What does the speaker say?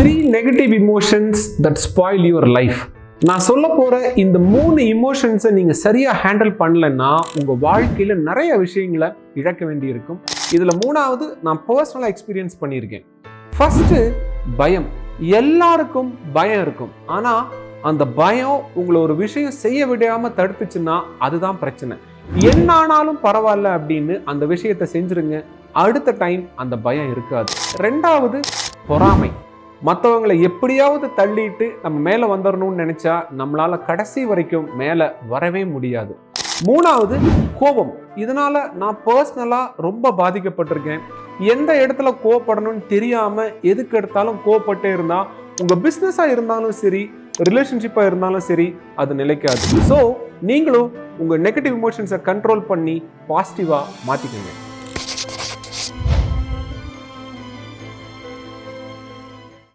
3 negative emotions that spoil your life. நான் சொல்ல போற இந்த 3 இமோஷன்ஸை நீங்க சரியா ஹேண்டில் பண்ணலன்னா உங்க வாழ்க்கையில நிறைய விஷயங்களை இழக்க வேண்டி இருக்கும். இதுல மூணாவது நான் பர்சனலா எக்ஸ்பீரியன்ஸ் பண்ணியிருக்கேன். ஃபர்ஸ்ட் பயம். எல்லாருக்கும் பயம் இருக்கும். ஆனா அந்த பயம் உங்களை ஒரு விஷயம் செய்ய விடாம தடுத்துச்சுன்னா அதுதான் பிரச்சனை. என்ன ஆனாலும் பரவாயில்ல அப்படின்னு அந்த விஷயத்தை செஞ்சிருங்க. அடுத்த டைம் அந்த பயம் இருக்காது. ரெண்டாவது பொறாமை. மற்றவங்களை எப்படியாவது தள்ளிட்டு நம்ம மேலே வந்துடணும்னு நினைச்சா நம்மளால கடைசி வரைக்கும் மேலே வரவே முடியாது. மூணாவது கோபம். இதனால நான் பர்சனலா ரொம்ப பாதிக்கப்பட்டிருக்கேன். எந்த இடத்துல கோவப்படணும்னு தெரியாம எதுக்கு எடுத்தாலும் கோவப்பட்டே இருந்தா உங்க பிசினஸா இருந்தாலும் சரி, ரிலேஷன்ஷிப்பா இருந்தாலும் சரி, அது நிலைக்காது. ஸோ நீங்களும் உங்க நெகட்டிவ் இமோஷன்ஸை கண்ட்ரோல் பண்ணி பாசிட்டிவா மாத்திக்கோங்க.